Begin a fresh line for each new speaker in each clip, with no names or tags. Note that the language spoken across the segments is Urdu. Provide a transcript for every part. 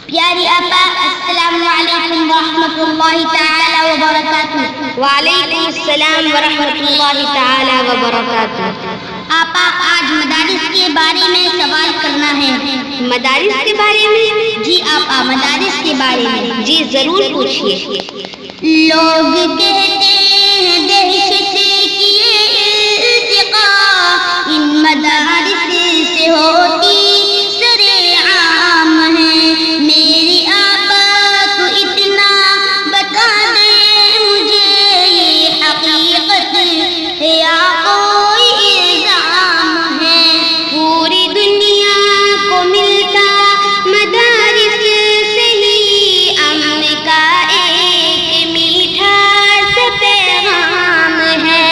پیاری آپا السلام علیکم ورحمۃ اللہ تعالی وبرکاتہ۔
وعلیکم السلام ورحمۃ اللہ تعالی وبرکاتہ۔
آپا آج مدارس کے بارے میں سوال کرنا ہے۔
مدارس کے بارے میں؟
جی آپا مدارس کے بارے میں۔
جی ضرور پوچھیے۔
لوگ کہتے ہیں دہشت کی یہ ارتقا ان مدارس سے ہوتی سرے عام ہے۔ میری آپا تو اتنا بتا دیں مجھے یہ حقیقت ہے یا کوئی الزام ہے؟ پوری دنیا کو ملتا مدارس سے ہی امن کا ایک میٹھا سا پیغام ہے۔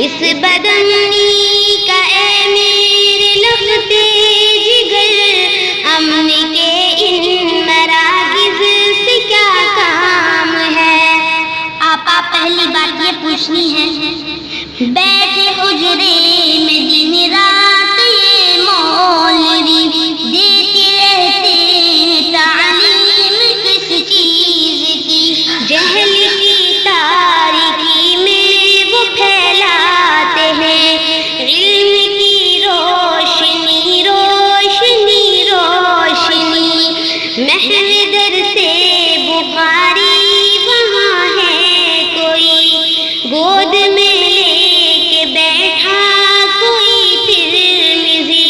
اس بدمنی کا اے میرے لختے جگر امن کے ان مراکز سے کیا کام ہے؟ آپا پہلی بات یہ پوچھنی ہے، بیٹھے حجرے میں دن رات یہ مولوی دیتے رہتے ہیں تعلیم کس چیز کی؟
جہل کی تاریکی میں وہ پھیلاتے ہیں علم کی روشنی روشنی روشنی۔ محض در سے بخاری وہاں ہے کوئی گود میں لے کے بیٹھا کوئی ترمذی۔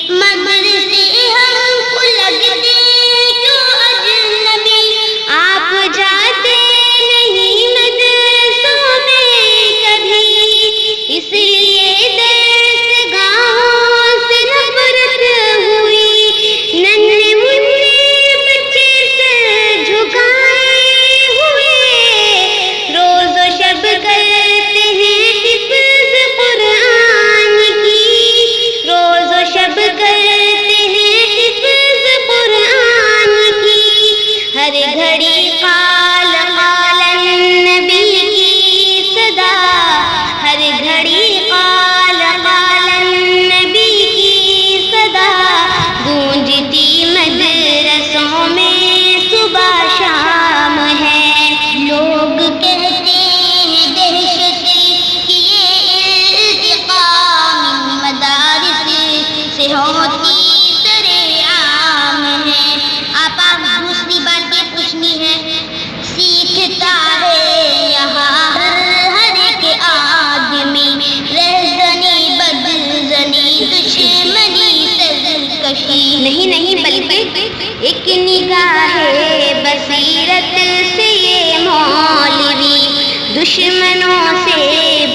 مدرسے ہم کو لگتے کیوں اجنبی؟
آپ جاتے نہیں مدرسوں میں کبھی، اس لیے درس گاہوں سے نفرت ہوئی۔ ننھے منھے بچے سر جھکائے ہوئے روز و شب کرتے ہیں حفظ قرآن کی، روز و شب کرتے ہیں حفظ قرآن کی۔ ہر گھڑی قال قال النبی کی صدا، ہر گھڑی قال قال النبی کی صدا گونجتی مدرسوں میں صبح شام ہے۔
لوگ کہتے ہیں دہشت کی یہ ارتقا من مدارس سے ہوتی سرے عام ہے۔ آپا دوسری بات یہ پوچھنی ہے، سیکھتا ہے یہاں ہر ایک آدمی رہزنی بدزنی دشمنی سرکشی؟
نہیں بلکہ ایک نگاہ بصیرت سے یہ مولوی دشمنوں سے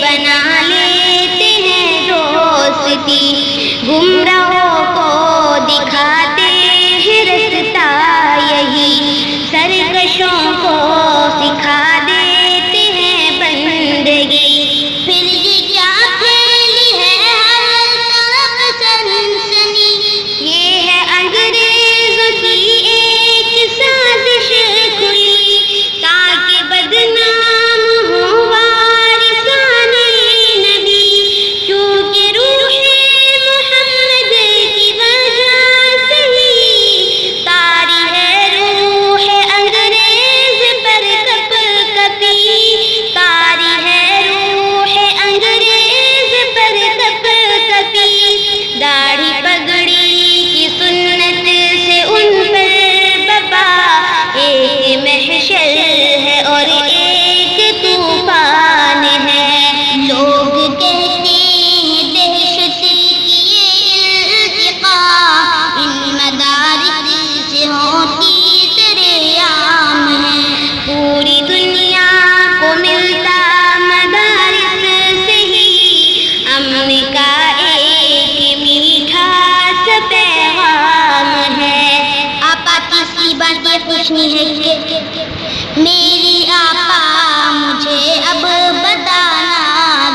بنا لیتے ہیں دوستی، گمراہوں کو دکھاتے ہیں رستہ یہی، سرکشوں کو سکھا دیتے ہیں بندگی۔
پھر یہ کیا پھیلی ہے ہر طرف سنسنی؟
یہ ہے انگریزوں کی ایک سازش کھلی تاکہ بدنام ہو وارثان نبی، کیونکہ روح محمد کی وجہ سے ہی طاری ہے روح انگریز پر کپ کپی، طاری ہے روح انگریز پر کپ کپی۔ داڑھی پگڑی کی سنت سے ان پر بپا ایک محشر ہے اور ایک طوفان ہے۔
لوگ کہتے ہیں دہشت کی یہ ارتقا ان مدارس سے ہوتی سرے عام ہے۔
پوری دنیا کو ملتا مدارس سے ہی امن کا ایک میٹھا سا پیغام ہے۔
آپا تیسری بات یہ پوچھنی ہے کہ میری آپا مجھے اب بتانا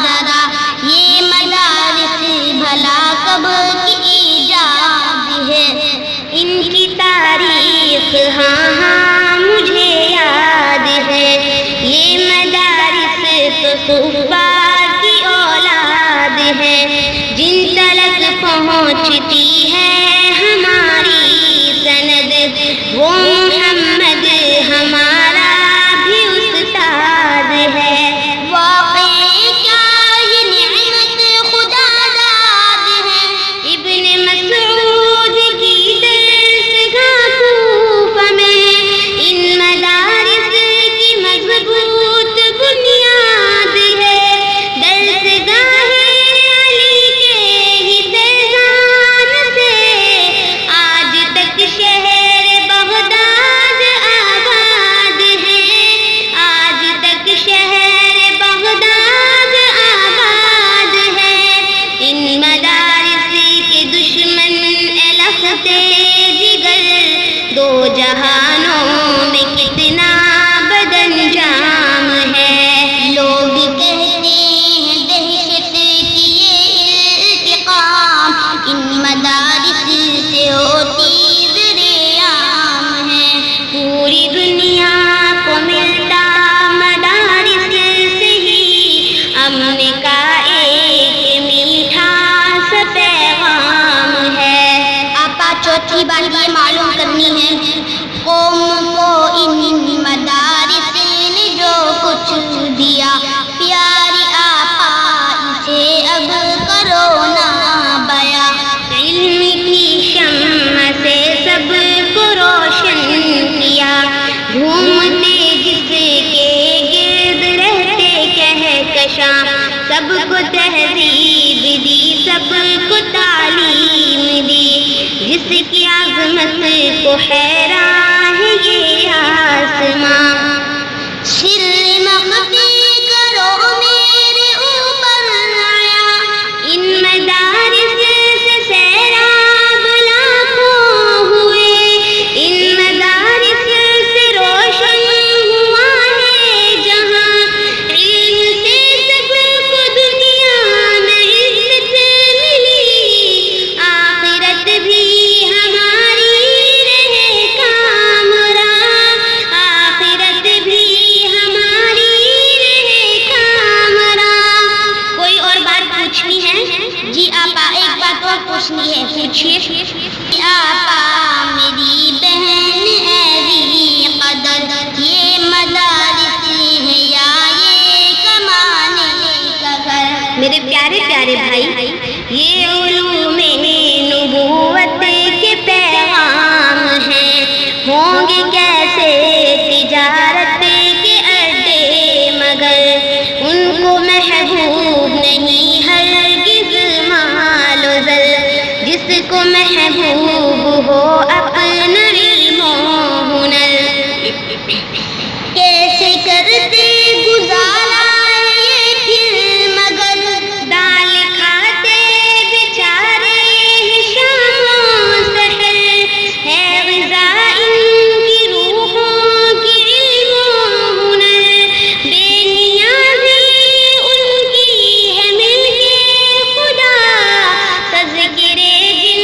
ذرا یہ مدارس بھلا کب کی ایجاد ہے؟
ان کی تاریخ ہاں مجھے یاد ہے، یہ مدارس تو صحبہ کی اولاد ہے، جن تلک پہنچتی ہے ہماری سند وہ محمد ہمارا بھی استاد ہے.
واقعی کیا یہ نعمت خدا داد ہے.
ابن مسعود کی درسگاہ کوفہ میں ان مدارس کی مضبوط بنیاد ہے. درسگاہ علی کے ہی فیضان سے آج تک شہر بغداد آباد ہے. آج تک شہر بغداد آباد ہے. ان مدارس کے دشمن لختے جگر دو جہانوں میں کتنا بدانجام ہے.
لوگ کہتے ہیں دہشت کی یہ انتقام ان مدارس سے ہوتی ذریعام ہے.
پوری دنیا کو ملتا مدارس سے ہی امن کا ایک میٹھا سا پیغام ہے.
آپا چوتھی بار یہ معلوم کرنی ہے قوم کو ان مدارس نے جو کچھ دیا. پیاری آپا اسے اب کرو نہ بیاں.
علم کی شمع سے سب کو روشن کیا. گھومتے جس کے گرد رہتے کہکشاں. سب کو تہذیب دی سب کو تعلیم دی. جس کی عظمت کو حیران ہے یہ آسماں.
سر مخفی کرو میرے اوپر آیا.
ان مدارس سے سیراب لاکھوں ہوئے. ان مدارس سے روشن ہوا ہے جہاں. علم سے سب کو دنیا میں عزت ملی. آخرت بھی ہماری رہے کامراں. آخرت بھی ہماری رہے کامراں. کوئی اور بات پوچھنی ہے؟
جی آپا ایک بات اور پوچھنی ہے.
پوچھیے.
آپا میری بہن ایسی قدر یہ مدارس ہے یا یہ کمانے کا گھر.
میرے پیارے پیارے بھائی، یہ علوم نبوت کے پیغام ہیں. ہوں گے کیسے تجارت کے اڈے مگر ان کو محبوب نہیں ہرگز مال و زر. جس کو محبوب ہو اپنا علم و ہنر.
کیسے کرتے گزارا یہ پھر مگر.
دال کھاتے بیچارے شام و سحر. ہے غذا ان کی روحوں کی علم و ہنر. بے نیازی ان کی ہے مل کے خدا. تذکرے جن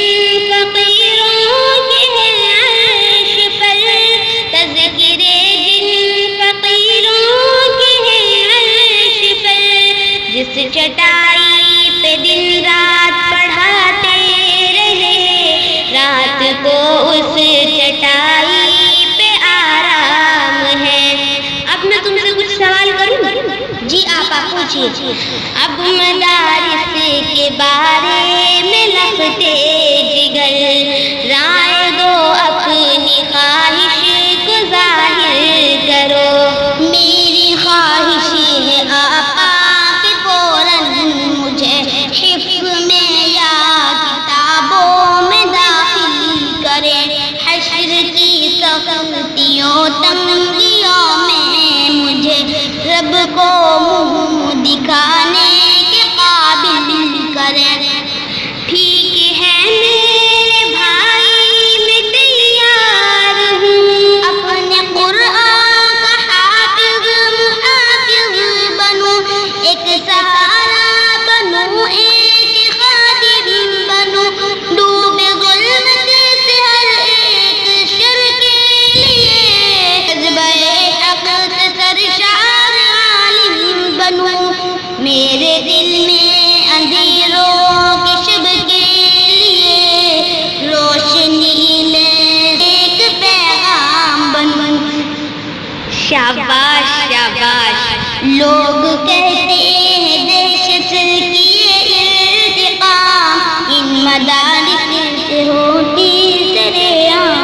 فقیروں کے ہے عرش پر. تذکرے جن فقیروں کے ہے عرش پر. جس چٹائی پہ دن رات پڑھاتے رہے. رات کو اس چٹائی پہ آرام ہے. اب میں تم سے کچھ سوال کروں؟
جی آپا پوچھیے.
اب مدارس کے بارے میں لختے جگر رائے دو. اپنی خواہش کو ظاہر کرو.
میری خواہش ہے آپا کہ فوراً مجھے حفظ میں یا کتابوں میں داخل کرے. حشر کی سختیوں تنگیوں میں مجھے رب کو منہ دکھانے کے قابل کرے. ٹھیک ہے میرے بھائی میں تیار ہوں. اپنے قرآن کا حافظ محافظ بنوں. ایک سہارا بنوں ایک خادم بنوں. ڈوبے ظلمت سے ہر ایک شر کے لیے
شاباش شاباش.
لوگ کہتے ہیں دہشت کی یہ ارتقا ان مدارس سے ہوتی سرعام.